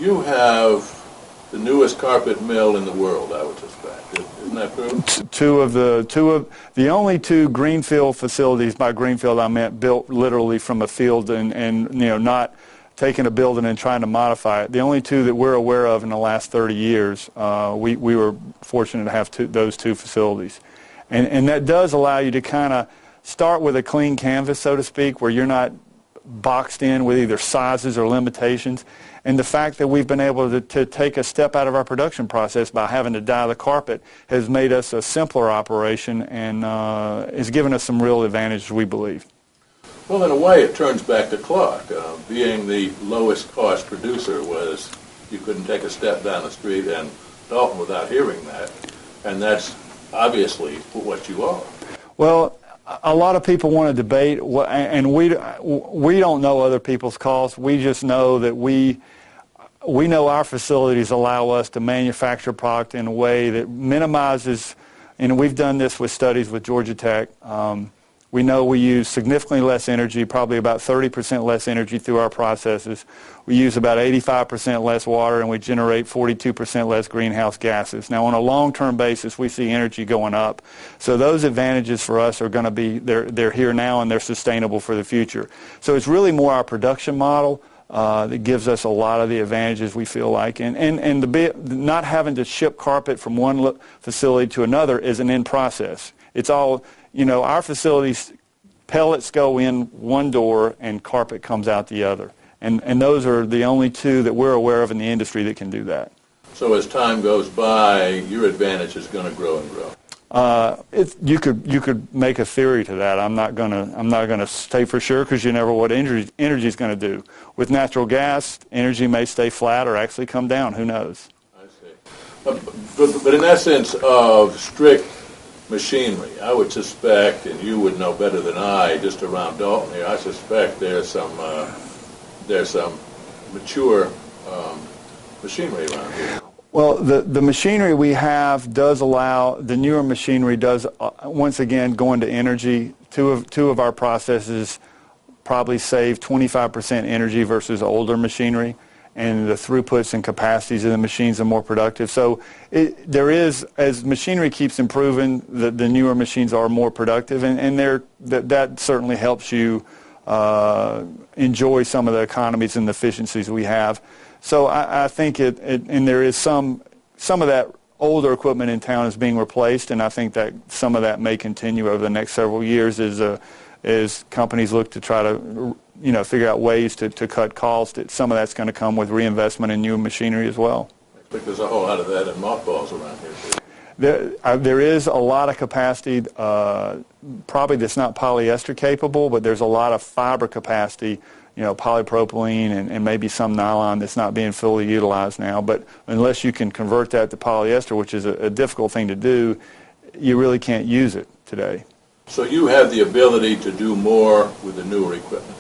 you have the newest carpet mill in the world, I would suspect. Isn't that true? The only two greenfield facilities, by greenfield I meant built literally from a field and not taking a building and trying to modify it. The only two that we're aware of in the last 30 years, we were fortunate to have those two facilities. And that does allow you to kind of start with a clean canvas, so to speak, where you're not boxed in with either sizes or limitations. And the fact that we've been able to take a step out of our production process by having to dye the carpet has made us a simpler operation and has given us some real advantages, we believe. Well, in a way, it turns back to Clark. Being the lowest cost producer was you couldn't take a step down the street in Dalton without hearing that. And that's obviously what you are. Well, a lot of people want to debate, and we don't know other people's costs. We just know that we know our facilities allow us to manufacture product in a way that minimizes, and we've done this with studies with Georgia Tech. We know we use significantly less energy, probably about 30% less energy through our processes. We use about 85% less water, and we generate 42% less greenhouse gases. Now, on a long-term basis, we see energy going up. So those advantages for us are going to be, they're here now, and they're sustainable for the future. So it's really more our production model that gives us a lot of the advantages we feel like. Not having to ship carpet from one facility to another is an end process. It's all, our facilities, pellets go in one door and carpet comes out the other. And those are the only two that we're aware of in the industry that can do that. So as time goes by, your advantage is going to grow and grow. You could make a theory to that. I'm not gonna say for sure because you never know what energy is going to do. With natural gas, energy may stay flat or actually come down. Who knows? I see. But in essence of strict machinery, I would suspect, and you would know better than I, just around Dalton here, I suspect there's some mature machinery around here. Well, the machinery we have does allow, the newer machinery does, once again, go into energy. Two of our processes probably save 25% energy versus older machinery, and the throughputs and capacities of the machines are more productive. So there is, as machinery keeps improving, the newer machines are more productive, and that certainly helps you enjoy some of the economies and the efficiencies we have. So I think and there is some of that older equipment in town is being replaced, and I think that some of that may continue over the next several years as companies look to try to figure out ways to cut costs. Some of that's going to come with reinvestment in new machinery as well. I think there's a whole lot of that in mothballs around here too. There is a lot of capacity, probably that's not polyester capable, but there's a lot of fiber capacity, polypropylene and maybe some nylon that's not being fully utilized now. But unless you can convert that to polyester, which is a difficult thing to do, you really can't use it today. So you have the ability to do more with the newer equipment?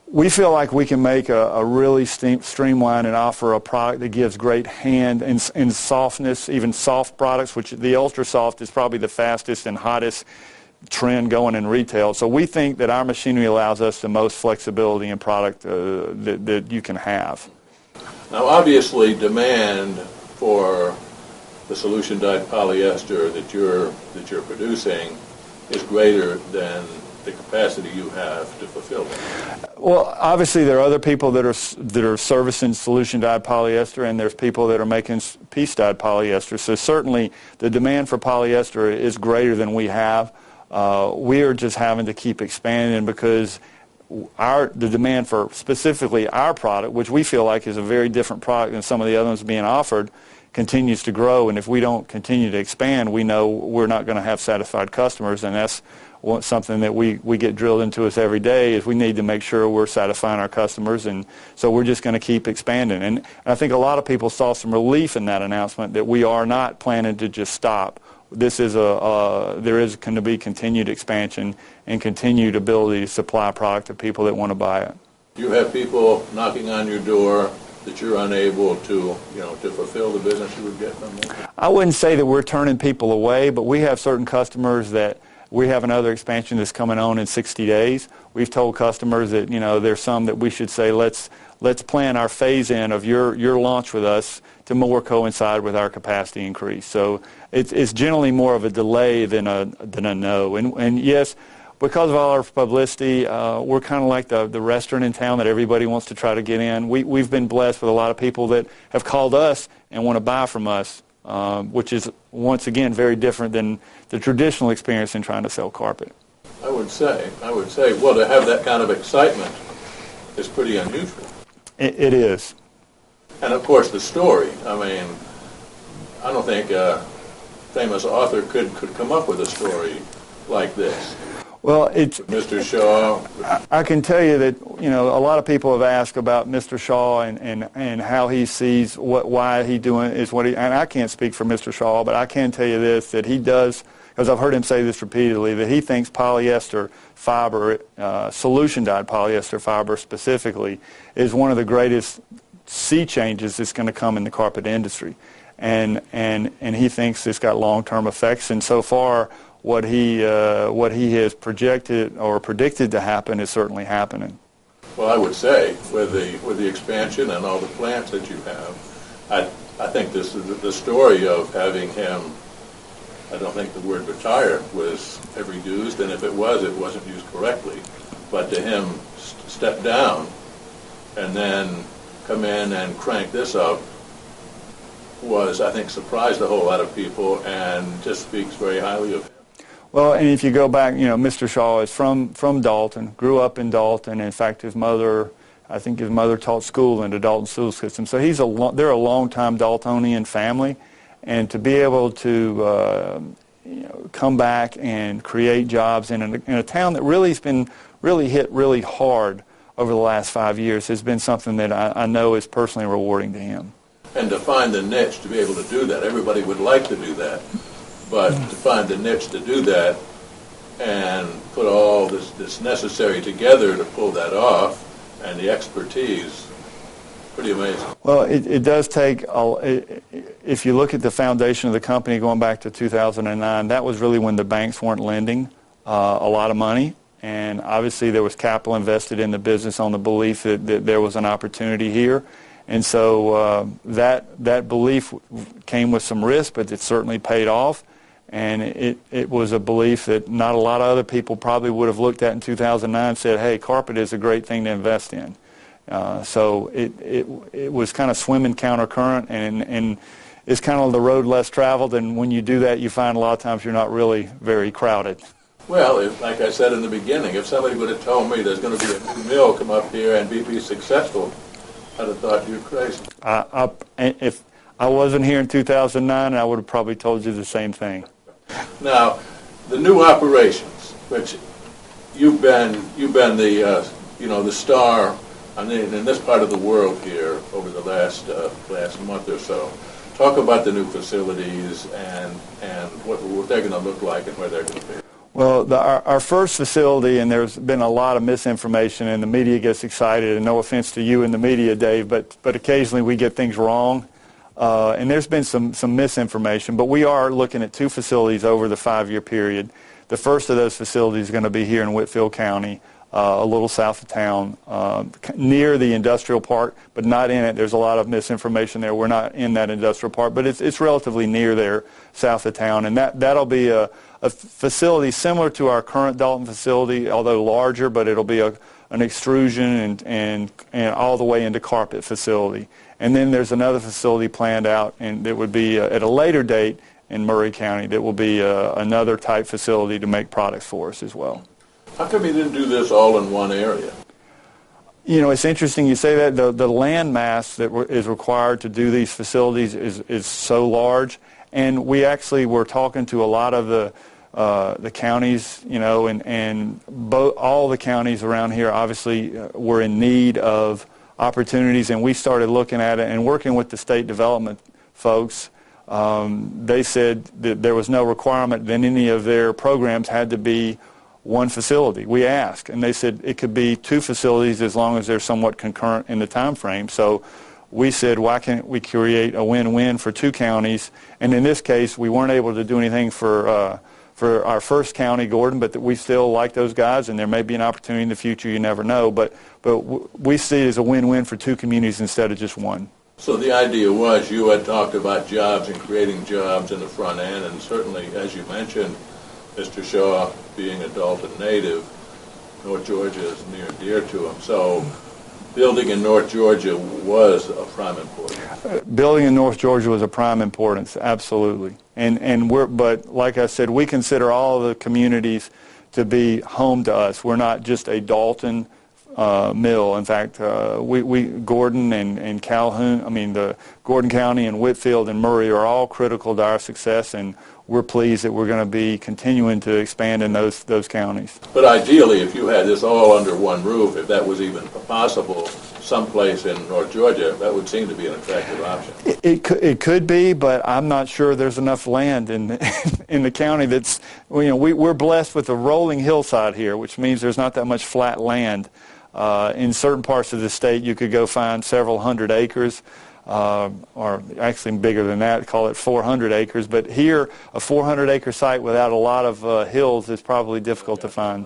We feel like we can make a really streamlined and offer a product that gives great hand and softness, even soft products, which the ultra soft is probably the fastest and hottest trend going in retail. So we think that our machinery allows us the most flexibility in product that you can have. Now obviously demand for the solution dyed polyester that you're producing is greater than the capacity you have to fulfill that. Well, obviously there are other people that are servicing solution dyed polyester, and there's people that are making piece dyed polyester. So certainly the demand for polyester is greater than we have. We are just having to keep expanding because the demand for specifically our product, which we feel like is a very different product than some of the other ones being offered, continues to grow. And if we don't continue to expand, we know we're not going to have satisfied customers, and that's something that we get drilled into us every day, is we need to make sure we're satisfying our customers, and so we're just going to keep expanding. And I think a lot of people saw some relief in that announcement that we are not planning to just stop. This is there is going to be continued expansion and continued ability to supply product to people that want to buy it. You have people knocking on your door that you're unable to fulfill the business you would get from them? I wouldn't say that we're turning people away, but we have certain customers that We have another expansion that's coming on in 60 days. We've told customers that, there's some that we should say, let's plan our phase-in of your launch with us to more coincide with our capacity increase. So it's generally more of a delay than a no. And yes, because of all our publicity, we're kind of like the restaurant in town that everybody wants to try to get in. We've been blessed with a lot of people that have called us and want to buy from us, which is, once again, very different than the traditional experience in trying to sell carpet. I would say, well, to have that kind of excitement is pretty unusual. It is. And, of course, the story. I mean, I don't think a famous author could come up with a story like this. Well, it's Mr. Shaw. I can tell you that, a lot of people have asked about Mr. Shaw and how he sees why he doing is what he, and I can't speak for Mr. Shaw, but I can tell you this, that he does, because I've heard him say this repeatedly, that he thinks polyester fiber, solution-dyed polyester fiber specifically, is one of the greatest sea changes that's going to come in the carpet industry. And he thinks it's got long-term effects, and so far what he has projected or predicted to happen is certainly happening. Well, I would say with the expansion and all the plants that you have, I think this is the story of having him. I don't think the word retire was ever used, and if it was, it wasn't used correctly. But to him, step down and then come in and crank this up was, I think, surprised a whole lot of people and just speaks very highly of him. Well, and if you go back, Mr. Shaw is from Dalton, grew up in Dalton. In fact, his mother taught school in the Dalton school system. So they're a long-time Daltonian family, and to be able to come back and create jobs in a town that really has been hit really hard over the last 5 years has been something that I know is personally rewarding to him. And to find the niche to be able to do that, everybody would like to do that. But to find the niche to do that and put all this necessary together to pull that off, and the expertise, pretty amazing. Well, it does take, if you look at the foundation of the company going back to 2009, that was really when the banks weren't lending a lot of money. And obviously there was capital invested in the business on the belief that there was an opportunity here. And so that belief came with some risk, but it certainly paid off. And it was a belief that not a lot of other people probably would have looked at in 2009 and said, hey, carpet is a great thing to invest in. So it was kind of swimming countercurrent, and it's kind of the road less traveled. And when you do that, you find a lot of times you're not really very crowded. Well, like I said in the beginning, if somebody would have told me there's going to be a new mill come up here and be successful, I'd have thought you're crazy. If I wasn't here in 2009, I would have probably told you the same thing. Now, the new operations, which you've been the star, in this part of the world here over the last month or so. Talk about the new facilities and what they're going to look like and where they're going to be. Well, our first facility, and there's been a lot of misinformation, and the media gets excited, and no offense to you in the media, Dave, but occasionally we get things wrong. And there's been some misinformation, but we are looking at 2 facilities over the 5-year period. The first of those facilities is going to be here in Whitfield County, a little south of town, near the industrial park, but not in it. There's a lot of misinformation there. We're not in that industrial park, but it's relatively near there, south of town. And that'll be a facility similar to our current Dalton facility, although larger, but it'll be an extrusion and all the way into carpet facility. And then there's another facility planned out, and that would be at a later date in Murray County that will be another type facility to make products for us as well. How come you didn't do this all in one area? It's interesting you say that. The land mass that is required to do these facilities is so large, and we actually were talking to a lot of the counties, and all the counties around here obviously were in need of opportunities, and we started looking at it and working with the state development folks. They said that there was no requirement that any of their programs had to be one facility. We asked, and they said it could be 2 facilities as long as they're somewhat concurrent in the time frame. So we said, why can't we create a win-win for 2 counties? And in this case, we weren't able to do anything for for our first county, Gordon, but that we still like those guys, and there may be an opportunity in the future. You never know. But we see it as a win-win for two communities instead of just one. So the idea was you had talked about jobs and creating jobs in the front end, and certainly, as you mentioned, Mr. Shaw being a Dalton native, North Georgia is near and dear to him. So building in North Georgia was of prime importance. Building in North Georgia was of prime importance, absolutely. But like I said, we consider all of the communities to be home to us. We're not just a Dalton mill. In fact, Gordon and Calhoun, the Gordon County and Whitfield and Murray are all critical to our success, and we're pleased that we're going to be continuing to expand in those counties. But ideally, if you had this all under one roof, if that was even possible, someplace in North Georgia, that would seem to be an attractive option. It could be, but I'm not sure there's enough land in the county that's, we're blessed with a rolling hillside here, which means there's not that much flat land. In certain parts of the state, you could go find several hundred acres, or actually bigger than that, call it 400 acres. But here, a 400-acre site without a lot of hills is probably difficult to find.